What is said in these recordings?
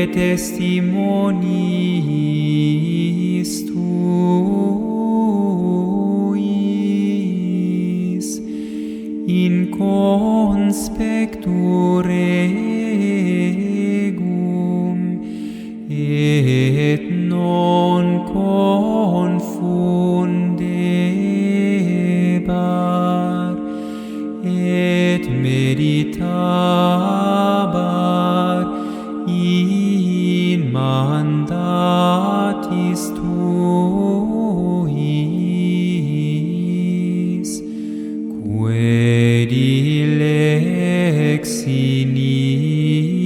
testimonis tuis in conspectu regum et non confundebar et meditabar in mandatis tuis quae dilexi nimis.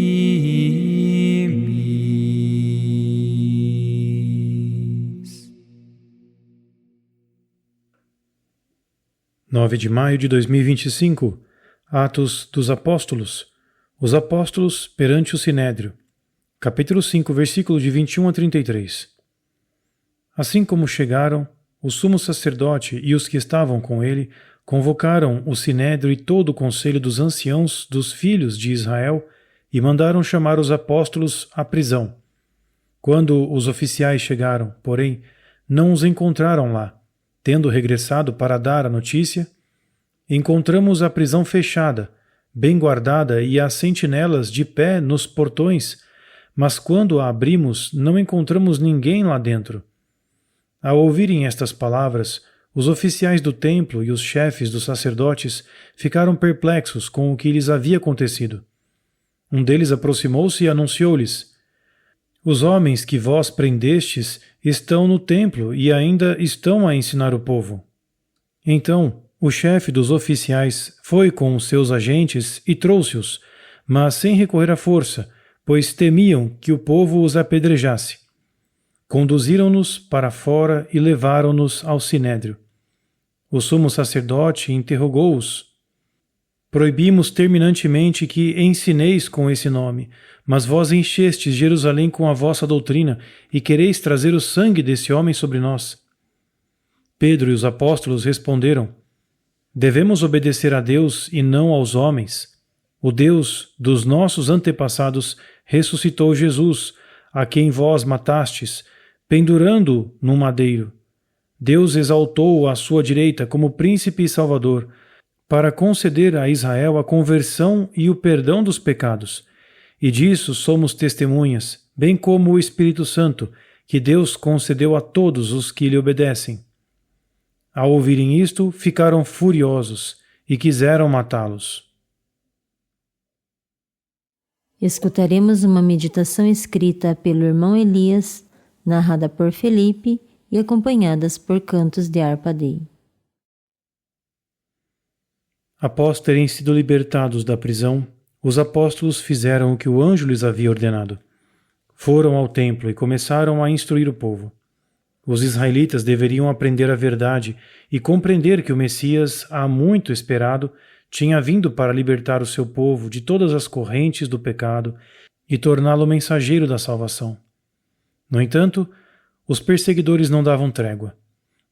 9 de maio de 2025. Atos dos Apóstolos. Os Apóstolos perante o Sinédrio. Capítulo 5, versículo de 21 a 33. Assim como chegaram, o sumo sacerdote e os que estavam com ele convocaram o Sinédrio e todo o conselho dos anciãos dos filhos de Israel e mandaram chamar os apóstolos à prisão. Quando os oficiais chegaram, porém, não os encontraram lá. Tendo regressado para dar a notícia, encontramos a prisão fechada, bem guardada e as sentinelas de pé nos portões, mas quando a abrimos não encontramos ninguém lá dentro. Ao ouvirem estas palavras, os oficiais do templo e os chefes dos sacerdotes ficaram perplexos com o que lhes havia acontecido. Um deles aproximou-se e anunciou-lhes: Os homens que vós prendestes estão no templo e ainda estão a ensinar o povo. Então, o chefe dos oficiais foi com os seus agentes e trouxe-os, mas sem recorrer à força, pois temiam que o povo os apedrejasse. Conduziram-nos para fora e levaram-nos ao Sinédrio. O sumo sacerdote interrogou-os: Proibimos terminantemente que ensineis com esse nome, mas vós enchestes Jerusalém com a vossa doutrina e quereis trazer o sangue desse homem sobre nós. Pedro e os apóstolos responderam: Devemos obedecer a Deus e não aos homens. O Deus dos nossos antepassados ressuscitou Jesus, a quem vós matastes, pendurando-o num madeiro. Deus exaltou-o à sua direita como príncipe e salvador, para conceder a Israel a conversão e o perdão dos pecados. E disso somos testemunhas, bem como o Espírito Santo, que Deus concedeu a todos os que lhe obedecem. Ao ouvirem isto, ficaram furiosos e quiseram matá-los. Escutaremos uma meditação escrita pelo irmão Elias, narrada por Felipe e acompanhadas por cantos de harpa dei. Após terem sido libertados da prisão, os apóstolos fizeram o que o anjo lhes havia ordenado. Foram ao templo e começaram a instruir o povo. Os israelitas deveriam aprender a verdade e compreender que o Messias, há muito esperado, tinha vindo para libertar o seu povo de todas as correntes do pecado e torná-lo mensageiro da salvação. No entanto, os perseguidores não davam trégua.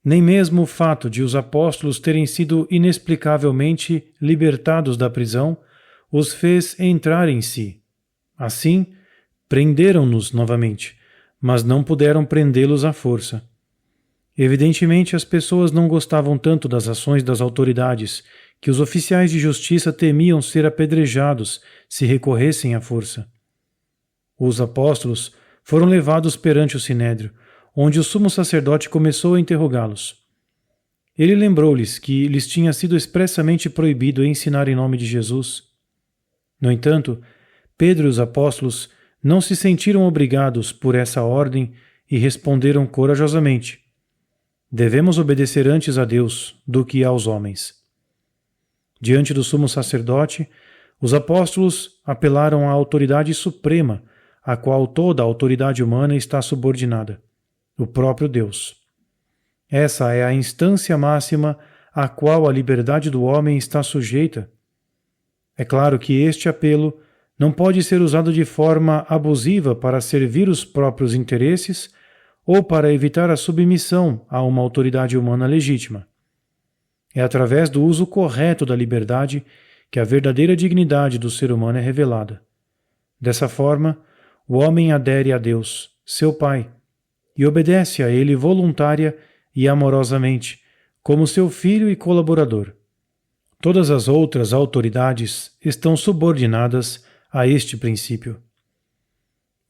Nem mesmo o fato de os apóstolos terem sido inexplicavelmente libertados da prisão os fez entrar em si. Assim, prenderam-nos novamente, mas não puderam prendê-los à força. Evidentemente, as pessoas não gostavam tanto das ações das autoridades que os oficiais de justiça temiam ser apedrejados se recorressem à força. Os apóstolos foram levados perante o Sinédrio, onde o sumo sacerdote começou a interrogá-los. Ele lembrou-lhes que lhes tinha sido expressamente proibido ensinar em nome de Jesus. No entanto, Pedro e os apóstolos não se sentiram obrigados por essa ordem e responderam corajosamente: Devemos obedecer antes a Deus do que aos homens. Diante do sumo sacerdote, os apóstolos apelaram à autoridade suprema, à qual toda a autoridade humana está subordinada, o próprio Deus. Essa é a instância máxima à qual a liberdade do homem está sujeita. É claro que este apelo não pode ser usado de forma abusiva para servir os próprios interesses ou para evitar a submissão a uma autoridade humana legítima. É através do uso correto da liberdade que a verdadeira dignidade do ser humano é revelada. Dessa forma, o homem adere a Deus, seu Pai, e obedece a Ele voluntária e amorosamente, como seu filho e colaborador. Todas as outras autoridades estão subordinadas a este princípio.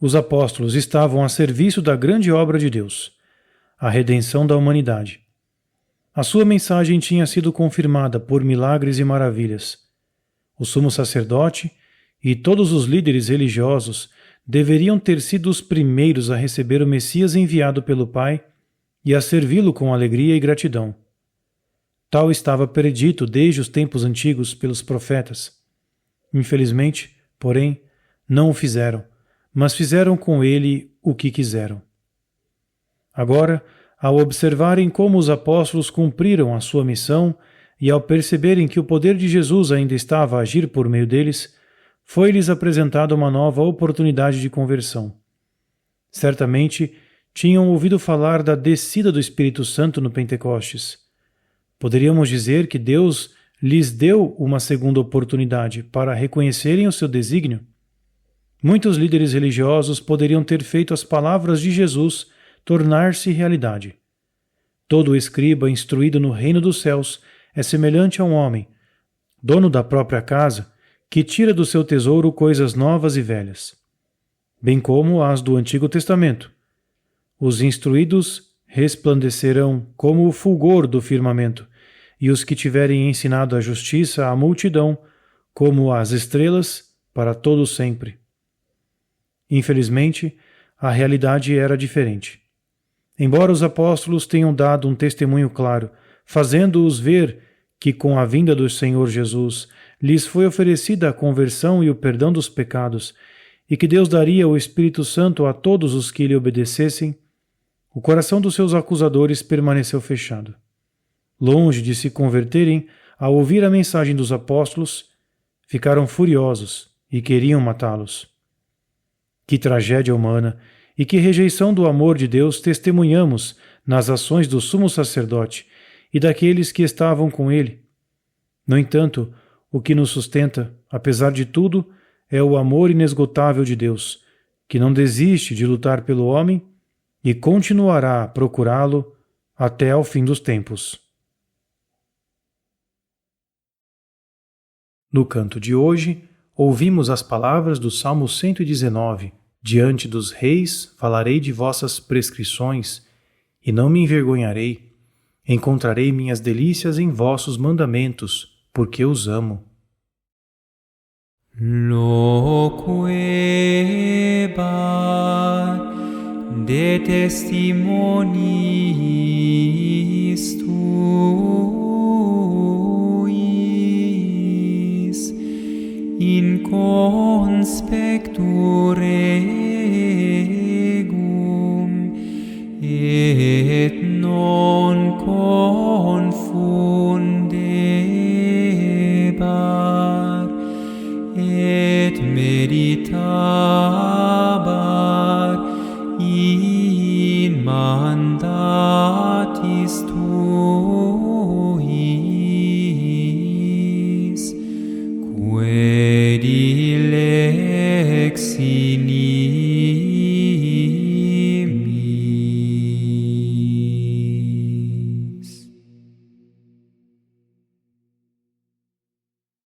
Os apóstolos estavam a serviço da grande obra de Deus, a redenção da humanidade. A sua mensagem tinha sido confirmada por milagres e maravilhas. O sumo sacerdote e todos os líderes religiosos deveriam ter sido os primeiros a receber o Messias enviado pelo Pai e a servi-lo com alegria e gratidão. Tal estava predito desde os tempos antigos pelos profetas. Infelizmente, porém, não o fizeram, mas fizeram com ele o que quiseram. Agora, ao observarem como os apóstolos cumpriram a sua missão e ao perceberem que o poder de Jesus ainda estava a agir por meio deles, foi-lhes apresentada uma nova oportunidade de conversão. Certamente, tinham ouvido falar da descida do Espírito Santo no Pentecostes. Poderíamos dizer que Deus lhes deu uma segunda oportunidade para reconhecerem o seu desígnio? Muitos líderes religiosos poderiam ter feito as palavras de Jesus tornar-se realidade. Todo escriba instruído no reino dos céus é semelhante a um homem, dono da própria casa, que tira do seu tesouro coisas novas e velhas, bem como as do Antigo Testamento. Os instruídos resplandecerão como o fulgor do firmamento, e os que tiverem ensinado a justiça à multidão, como as estrelas, para todo sempre. Infelizmente, a realidade era diferente. Embora os apóstolos tenham dado um testemunho claro, fazendo-os ver que com a vinda do Senhor Jesus lhes foi oferecida a conversão e o perdão dos pecados, e que Deus daria o Espírito Santo a todos os que lhe obedecessem, o coração dos seus acusadores permaneceu fechado. Longe de se converterem ao ouvir a mensagem dos apóstolos, ficaram furiosos e queriam matá-los. Que tragédia humana e que rejeição do amor de Deus testemunhamos nas ações do sumo sacerdote e daqueles que estavam com ele. No entanto, o que nos sustenta, apesar de tudo, é o amor inesgotável de Deus, que não desiste de lutar pelo homem e continuará a procurá-lo até ao fim dos tempos. No canto de hoje, ouvimos as palavras do Salmo 119. Diante dos reis falarei de vossas prescrições, e não me envergonharei. Encontrarei minhas delícias em vossos mandamentos, porque os amo. Loquebar de testimoniis tuis in conspectu regum et non confundebar et meditabar in mandatis tuis, quae